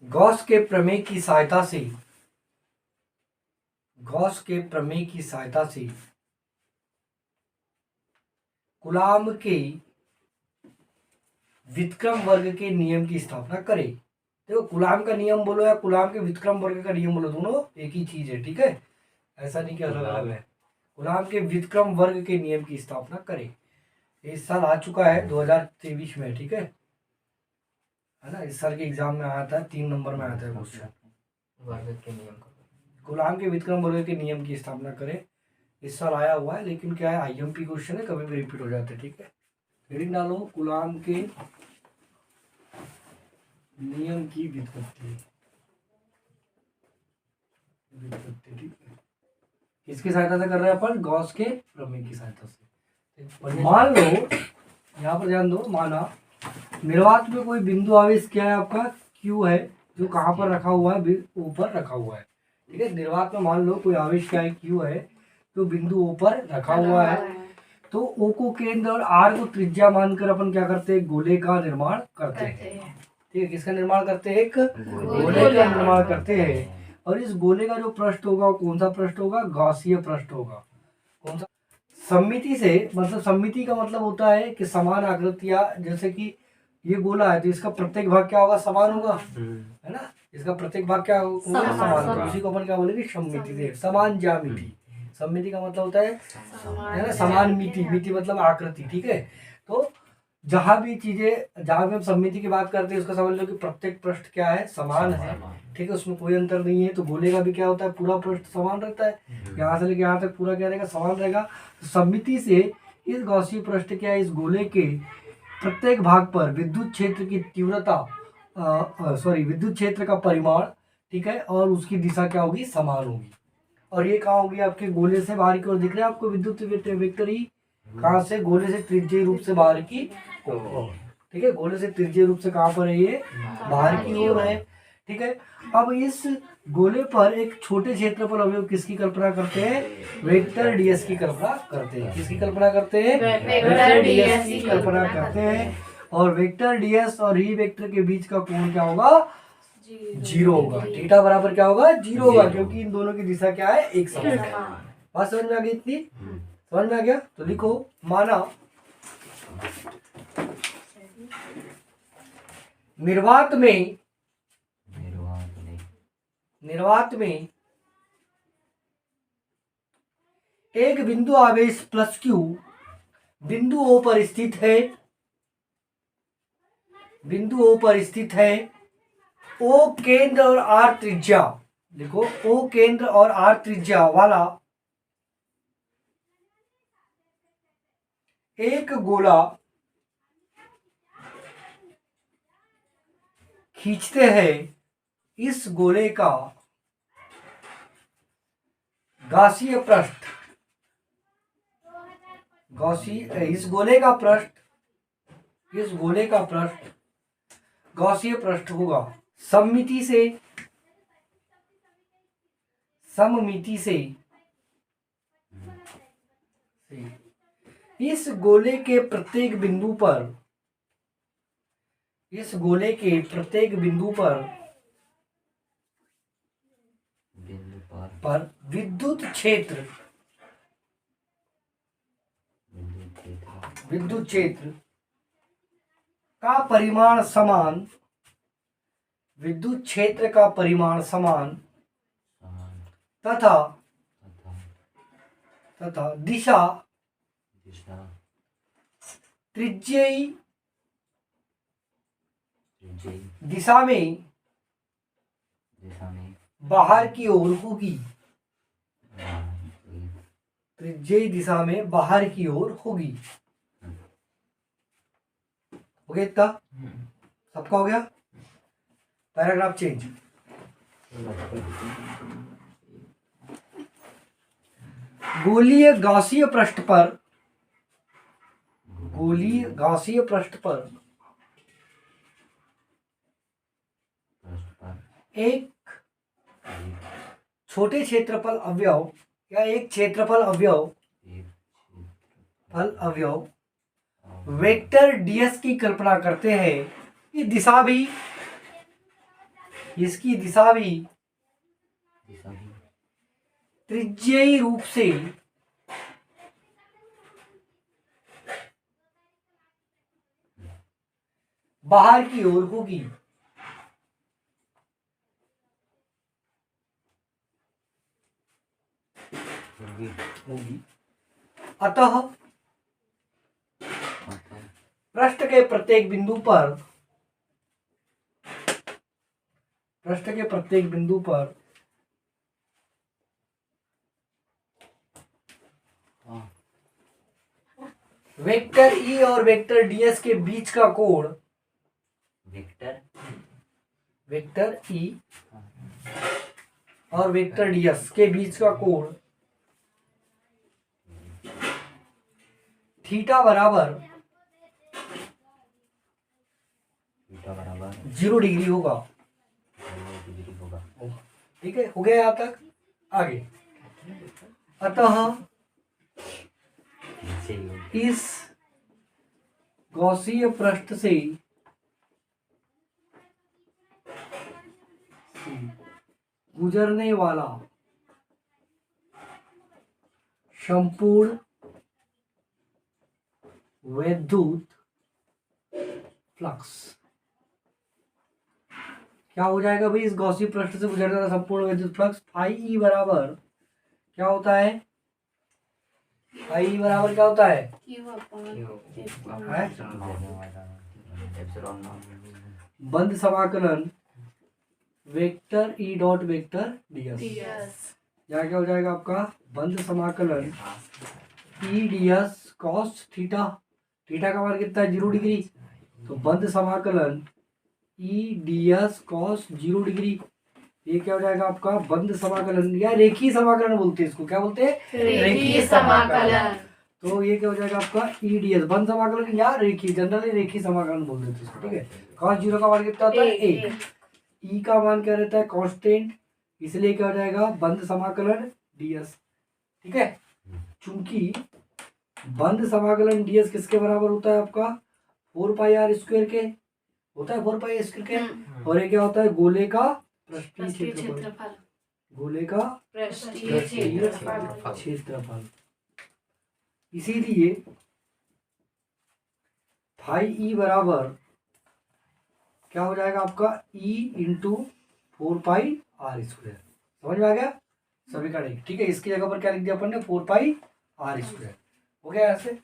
Gauss के प्रमेय की सहायता से गॉस के प्रमेय की सहायता से कूलाम के व्युत्क्रम वर्ग के नियम की स्थापना करें। देखो कूलाम का नियम बोलो या कूलाम के व्युत्क्रम वर्ग का नियम बोलो, दोनों एक ही चीज है, ठीक है, ऐसा नहीं कि अलग अलग है। कूलाम के व्युत्क्रम वर्ग के नियम की स्थापना करें। इस साल आ चुका है 2023 में, ठीक है ना। इस साल के एग्जाम में आया था, 3 नंबर में आया था क्वेश्चन। वर्ग के नियम कूलाम के व्युत्क्रम वर्ग के नियम की स्थापना करें, इस साल आया हुआ है, लेकिन क्या है आईएमपी क्वेश्चन है, कभी भी रिपीट हो जाते हैं, ठीक है। हेडिंग डालो कूलाम के नियम की व्युत्पत्ति, ठीक है। किसकी सहायता से कर रहे हैं अपन? गॉस के प्रमेय की सहायता से। मान लो, यहाँ पर ध्यान दो, माना निर्वात में कोई बिंदु आवेश क्या है आपका? क्यू है, जो कहाँ पर रखा हुआ है? ऊपर रखा हुआ है, ठीक है। निर्वात में मान लो कोई आवेश क्या है? क्यू है, तो बिंदु ऊपर रखा हुआ है। तो ओ को केंद्र और आर को त्रिज्या मानकर अपन क्या करते हैं? गोले का निर्माण करते हैं, ठीक है। किसका निर्माण करते हैं? एक गोले का निर्माण करते हैं। और इस गोले का जो पृष्ठ होगा वो कौन सा पृष्ठ होगा? गॉसीय पृष्ठ होगा। कौन सा? सममिति से, मतलब सममिति का मतलब होता है कि समान आकृतियां, जैसे कि ये गोला है तो इसका प्रत्येक भाग क्या होगा? समान होगा, है ना। इसका प्रत्येक भाग क्या होगा? समान होगा। उसी को अपन क्या बोलेंगे? सममिति से, समान ज्यामिति। सममिति का मतलब होता है ना समान मिति, मिति मतलब आकृति, ठीक है। तो जहां भी चीजें, जहां भी हम सममिति की बात करते हैं उसका समझ लो कि प्रत्येक पृष्ठ क्या है? समान है, ठीक है, उसमें कोई अंतर नहीं है। तो गोले का भी क्या होता है? पूरा पृष्ठ समान रहता है, यहाँ से लेके यहाँ तक पूरा क्या रहेगा? समान रहेगा। तो सममिति से इस गॉसीय पृष्ठ क्या है? इस गोले के प्रत्येक भाग पर विद्युत क्षेत्र की तीव्रता, विद्युत क्षेत्र का परिमाण, ठीक है, और उसकी दिशा क्या होगी? समान होगी। और ये कहाँ होगी? आपके गोले से बाहर की ओर दिख रहा है आपको विद्युत वेक्टर ही? कहाँ से? गोले से त्रिज्यीय रूप से बाहर की ओर, ठीक है। गोले से त्रिज्यीय रूप से कहाँ पर है? ये बाहर की ओर है, ठीक है। अब इस गोले पर एक छोटे क्षेत्रफल अवयव किसकी कल्पना करते हैं? वेक्टर डीएस की कल्पना करते हैं। किसकी कल्पना करते हैं? वेक्टर डीएस की कल्पना करते हैं। और वेक्टर डीएस और ई वेक्टर के बीच का कोण क्या होगा? 0 होगा। थीटा बराबर क्या होगा? 0 होगा, क्योंकि इन दोनों की दिशा क्या है? एक समान है। बात समझ में आ गई इतनी? समझ में आ गया? तो लिखो, माना निर्वात में एक बिंदु आवेश प्लस क्यू बिंदु ओ पर स्थित है, बिंदु ओ पर स्थित है। ओ केंद्र और आर त्रिज्या, देखो ओ केंद्र और आर त्रिज्या वाला एक गोला खींचते हैं। इस गोले का गॉसीय पृष्ठ, इस गोले का पृष्ठ गॉसीय पृष्ठ होगा। सममिति से इस गोले के प्रत्येक बिंदु पर विद्युत क्षेत्र का परिमाण समान, विद्युत क्षेत्र का परिमाण समान तथा दिशा त्रिज्यीय दिशा में बाहर की ओर होगी। त्रिज्यीय दिशा में बाहर की ओर होगी। हो गया इतना? सबका हो गया? Paragraph change. गोलीय गॉसीय पृष्ठ पर एक छोटे क्षेत्रफल अवयव या एक क्षेत्रफल अवयव वेक्टर डीएस की कल्पना करते हैं। ये इसकी दिशा भी दिशा भी त्रिज्यीय रूप से बाहर की ओर होगी। होगी। अतः पृष्ठ के प्रत्येक बिंदु पर वेक्टर ई और वेक्टर डीएस के बीच का कोण वेक्टर ई और वेक्टर डीएस के बीच का कोण थीटा बराबर 0 डिग्री होगा। ठीक है, हो गया यहाँ तक। आगे, अतः इस गॉसीय पृष्ठ से गुजरने वाला संपूर्ण विद्युत फ्लक्स क्या हो जाएगा भाई? इस गॉसी पृष्ठ से गुजरने वाला संपूर्ण विद्युत फ्लक्स फाई ई बराबर क्या होता है? फाई ई बराबर क्या होता है? बंद समाकलन vector E dot vector DS. यहाँ क्या हो जाएगा आपका? बंद समाकलन ई डीएस कॉस थीटा। थीटा का मान कितना है? 0 डिग्री। तो बंद समाकलन ई डीएस कॉस 0 डिग्री। ये क्या हो जाएगा आपका? बंद समाकलन या रेखीय समाकलन बोलते हैं इसको। क्या बोलते हैं? रेखीय समाकलन। तो ये क्या हो जाएगा आपका? ई डीएस बंद समाकलन या रेखीय, जनरली रेखीय समाकलन बोल देते हैं इसको। ठीक है, कॉस 0 का मान कितना होता है? 1। ई का मान क्या रहता है? कांस्टेंट। इसलिए क्या हो जाएगा? बंद समाकलन डीएस। ठीक है, चूंकि बंद समाकलन डीएस किसके बराबर होता है आपका? 4 पाई आर स्क्वायर के होता है। 4 पाई स्क्वायर के। और ये क्या होता है? गोले का पृष्ठीय क्षेत्रफल। गोले का पृष्ठीय क्षेत्रफल। इसीलिए फाई ई बराबर क्या हो जाएगा आपका? E into 4 pi r square. समझ में आ गया? समीकरण। ठीक है, इसकी जगह पर क्या लिख दिया अपन ने? 4 पाई आर स्क्वायर। हो गया ऐसे।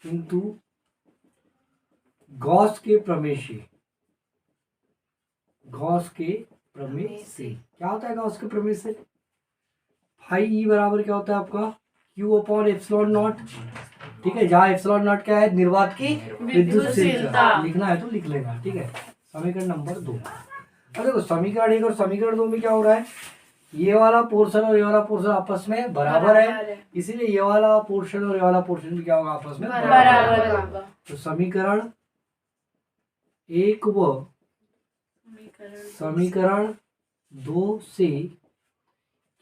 किंतु गॉस के प्रमेय से क्या होता है? गॉस के प्रमेय से फाई ई बराबर क्या होता है आपका? Q upon epsilon not. ठीक है, जहाँ एप्सिलॉन नॉट क्या है? निर्वात की विद्युतशीलता। लिखना है तो लिख लेना। ठीक है, समीकरण नंबर 2। अब देखो, समीकरण 1 और समीकरण 2 में क्या हो रहा है? ये वाला पोर्शन और ये वाला पोर्शन आपस में बराबर है, इसीलिए ये वाला पोर्शन और ये वाला पोर्शन भी क्या होगा? आपस में बराबर होगा। तो समीकरण 1 व समीकरण 2 से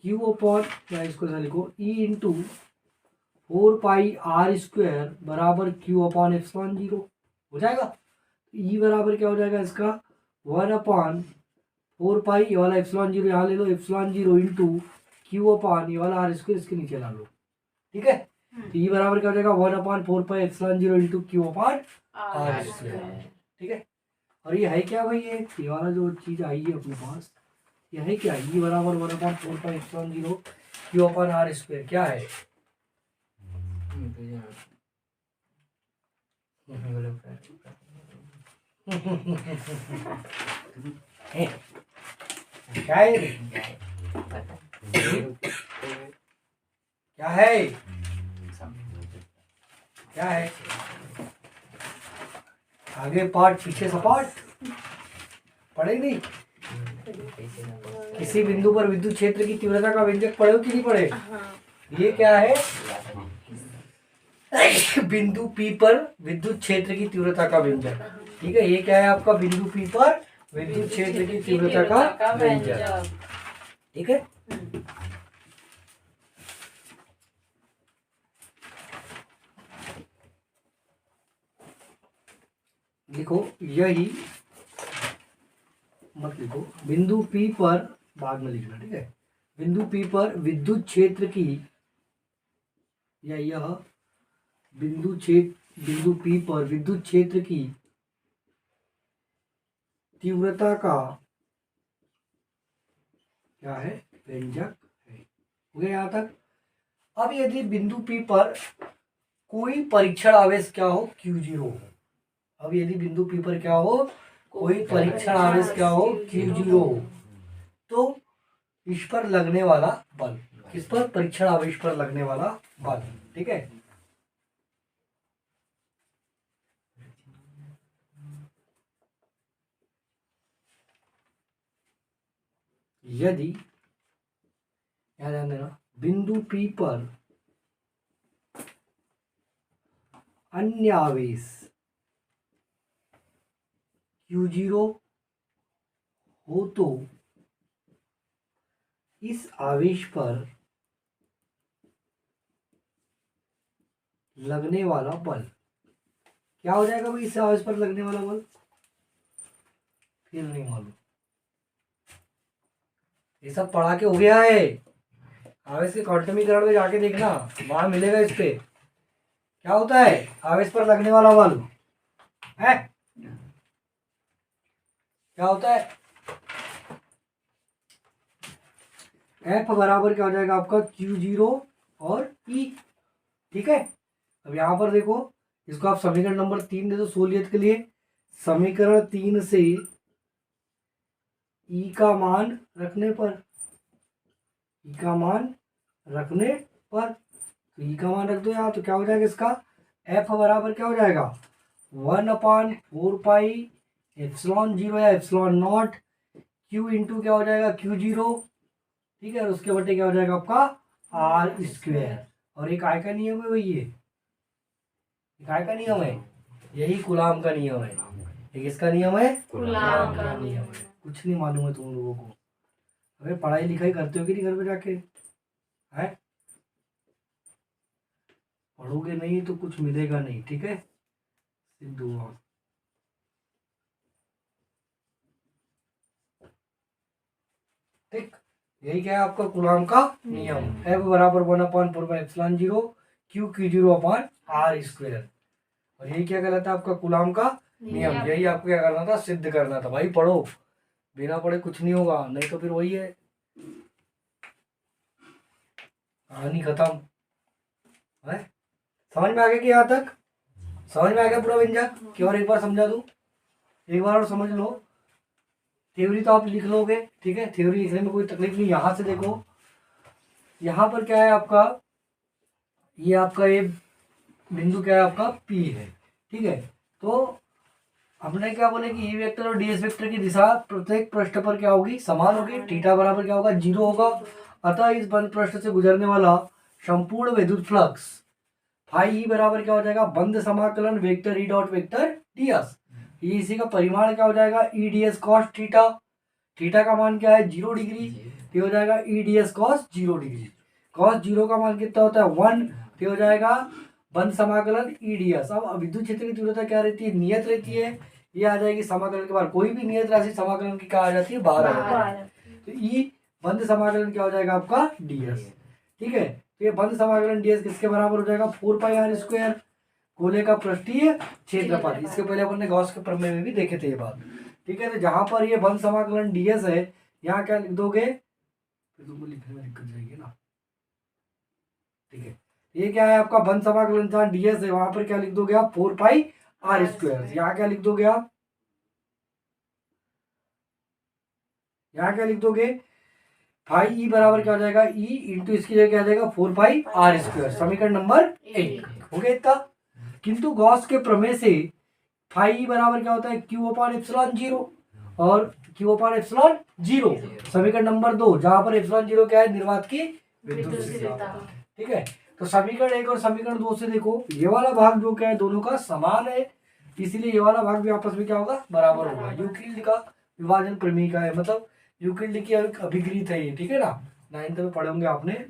क्यू अपॉन क्या, इसको ऐसा लिखो, e into 4 pi r square बराबर क्यू अपॉन एप्सिलॉन 0 हो जाएगा। ई बराबर क्या हो जाएगा इसका? 1 अपॉन 4 पाई, ये वाला एप्सिलॉन 0 यहाँ ले लो, एप्सिलॉन 0 इंटू क्यू अपॉन ये वाला आर स्क्वायर इसके नीचे ला लो। ठीक है, तो ई बराबर क्या हो जाएगा? 1 upon 4 pi epsilon 0 into q upon r square. ठीक है, और ये है क्या भाई? ये वाला जो चीज आई है अपने पास, ये है क्या? ई बराबर 1 upon 4 pi epsilon 0 q upon r square क्या है? क्या है? क्या है? क्या है? आगे पार्ट पीछे सपाट पढ़े नहीं? किसी बिंदु पर विद्युत क्षेत्र की तीव्रता का व्यंजक पढ़े हो कि नहीं पढ़े? ये क्या है? बिंदु पी पर विद्युत क्षेत्र की तीव्रता का व्यंजक। ठीक है, ये क्या है आपका? बिंदु पी पर विद्युत क्षेत्र की तीव्रता का व्यंजक। ठीक है, लिखो यही, मत लिखो, बिंदु P पर, बाद में लिखना, ठीक है। बिंदु P पर विद्युत क्षेत्र की, या यह बिंदु P पर विद्युत क्षेत्र की तीव्रता का क्या है, व्यंजक है। हो गया यहाँ तक। अब यदि बिंदु P पर कोई परीक्षण आवेश क्या हो, Q0 हो। अब यदि बिंदु P पर क्या हो, कोई परीक्षण आवेश क्या हो, Q0 हो, तो इस पर लगने वाला बल, किस पर, परीक्षण आवेश पर लगने वाला बल, ठीक है। यदि, याद ध्यान देना, बिंदु P पर अन्य आवेश Q0 हो तो इस आवेश पर लगने वाला बल क्या हो जाएगा भाई, इस आवेश पर लगने वाला बल, फिर नहीं मालूम, ये सब पढ़ा के हो गया है। आवेश के क्वांटमीकरण में जाके देखना, वहां मिलेगा इस पे क्या होता है, आवेश पर लगने वाला बल है, क्या होता है, F बराबर क्या हो जाएगा आपका, Q0 और E, ठीक है। अब यहाँ पर देखो, इसको आप समीकरण नंबर 3 दे दो सहूलियत के लिए। समीकरण 3 से E का मान रखने पर, E का मान रखने पर, तो E का मान रख दो यहाँ, तो क्या हो जाएगा इसका, F बराबर क्या हो जाएगा, 1/4πε0 या ε0 Q इंटू क्या हो जाएगा, Q0, ठीक है। और उसके बटे क्या हो जाएगा आपका R²। और ये काय का नियम है भाई, ये काय का नियम है, यही कूलाम का नियम है। ये किसका नियम है, कूलाम का नियम है। कुछ नहीं मालूम है तुम लोगों को, अरे पढ़ाई लिखाई करते हो कि नहीं घर पे जाके, है, पढ़ोगे नहीं तो कुछ मिलेगा नहीं, ठीक है, सिद्धू। ठीक, यही क्या है आपका कूलाम का नियम, F बराबर 1/4πε0 Q0/R²। और यही क्या कहलाता है आपका कूलाम का नियम। यही आपको क्या करना था, सिद्ध करना था। भाई पढ़ो, बिना पढ़े कुछ नहीं होगा, नहीं तो फिर वही है, कहानी खत्म है। समझ में आ गया कि यहाँ तक समझ में आ गया पूरा व्यंजक कि, और एक बार समझा दूं, एक बार और समझ लो। थ्योरी तो आप लिख लोगे, ठीक है, थ्योरी लिखने में कोई तकलीफ नहीं। यहाँ से देखो, यहाँ पर क्या है आपका, ये आपका ये बिंदु क्या है आपका P है, ठीक है। तो हमने क्या बोले कि E वेक्टर और DS वेक्टर की दिशा प्रत्येक पृष्ठ पर क्या होगी, समान होगी। थीटा बराबर क्या होगा, 0 होगा। अतः इस बंद पृष्ठ से गुजरने वाला संपूर्ण विद्युत फ्लक्स फाई E बराबर क्या हो जाएगा, बंद समाकलन vector E dot vector ds। ये इसी का परिमाण क्या हो जाएगा, E ds cos theta. Theta का मान क्या है, 0 डिग्री, ये हो जाएगा E ds cos 0 degree. cos 0 का मान कितना होता है, 1, ये हो जाएगा बंद समाकलन E ds। अब विद्युत क्षेत्र की तीव्रता क्या रहती है, नियत रहती है, ये आ जाएगी समाकलन के बाहर। कोई भी नियत राशि समाकलन की क्या आ जाती है, बाहर आ जाती है। तो E बंद समाकलन क्या हो जाएगा आपका ds, ठीक है। तो ये बंद समाकलन ds किसके बराबर हो जाएगा, 4πr², गोले का पृष्ठीय क्षेत्रफल। इसके पहले अपन ने गॉस के प्रमेय में भी देखे थे ये बात, ठीक है। तो जहां पर ये बंद समाकलन ds है, यहाँ क्या लिख दोगे, फिर तुमको लिखने में दिक्कत जाएगी ना, ठीक है। ये क्या है आपका बंद समाकलन जहाँ ds है, वहां पर क्या लिख दोगे आप, 4πr²। यहाँ क्या लिख दोगे आप, यहाँ क्या लिख दोगे, फाई E बराबर क्या हो जाएगा, E इंटू इसकी जगह क्या आ जाएगा, 4πr²। समीकरण नंबर 1 हो गया इतना। किंतु गॉस के प्रमेय से फाई E बराबर क्या होता है, Q/ε0 और Q/ε0 समीकरण नंबर 2, जहां पर ε0 क्या है, निर्वात की विद्युत, ठीक है। तो समीकरण 1 और समीकरण 2 से देखो, ये वाला भाग जो क्या है, दोनों का समान है, इसीलिए ये वाला भाग भी आपस में क्या होगा, बराबर होगा। यूक्लिड का विभाजन प्रमेय का है, मतलब यूक्लिड की अभिक्रित है ये, ठीक है ना, 9th में पढ़े होंगे आपने,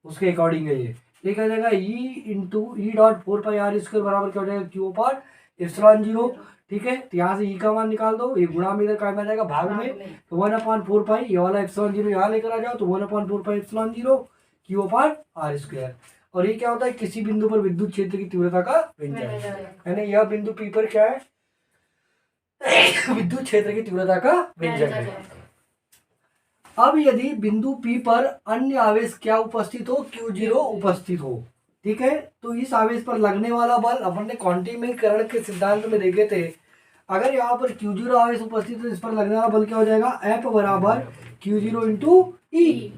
उसके अकॉर्डिंग है ये क्या हो जाएगा, E into E dot 4πr² बराबर क्या हो जाएगा, Q/ε0, ठीक है, तो यहाँ से ई का मान निकाल दो, ये गुणा में इधर काय में आ जाएगा भाग में, तो 1/4 पाई, ये वाला एप्सिलॉन 0 यहाँ लेकर आ जाओ, तो 1/4 pi epsilon 0 q upon r square. और ये क्या होता है, किसी बिंदु पर विद्युत क्षेत्र की तीव्रता का व्यंजक, यानी यह बिंदु पी पर क्या है, विद्युत क्षेत्र की तीव्रता का व्यंजक है। अब यदि बिंदु पी पर अन्य आवेश क्या उपस्थित हो, Q0 उपस्थित हो, ठीक है, तो इस आवेश पर लगने वाला बल अपन ने क्वांटिमीकरण के सिद्धांत में देखे थे, अगर यहाँ पर Q0 आवेश उपस्थित है तो इस पर लगने वाला बल क्या हो जाएगा, F बराबर Q0 इंटू ई,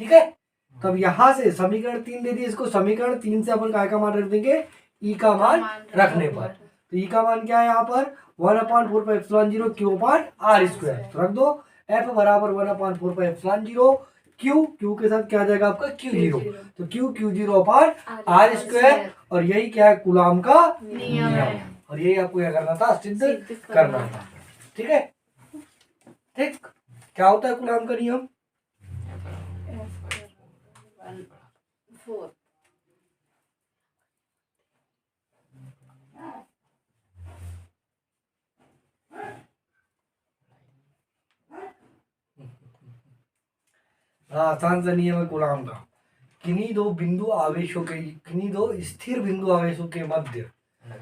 ठीक है। तब यहाँ से समीकरण 3 दे दिए, इसको समीकरण 3 से अपन काय का मान रख देंगे, ई का मान रखने पर, तो ई का मान क्या है यहाँ पर 1/4 pi epsilon 0 q upon r square, तो रख दो F बराबर 1/4 पाई एप्सिलॉन 0 क्यू के साथ क्या आ जाएगा आपका Q0, तो Q0 अपान आर स्क्वायर, और यही क्या है, कूलाम का नियम है। और यही आपको क्या करना था, सिद्ध करना था, ठीक है। ठीक, क्या होता है कूलाम का नियम, आसान सा नियम है कूलाम का, किन्हीं दो स्थिर बिंदु आवेशों के मध्य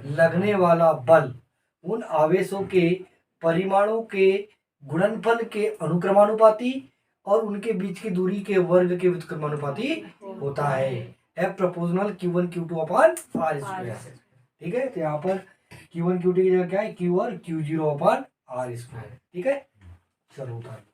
लगने वाला बल उन आवेशों के परिमाणों के गुणनफल के अनुक्रमानुपाती और उनके बीच की दूरी के वर्ग के व्युत्क्रमानुपाती होता है, F proportional Q1 Q2 upon r square, ठीक है। तो यहाँ पर Q1 Q2 की जगह क्या है, Q और Q0 अपान आर स्क्वायर, ठीक है। चलो उतार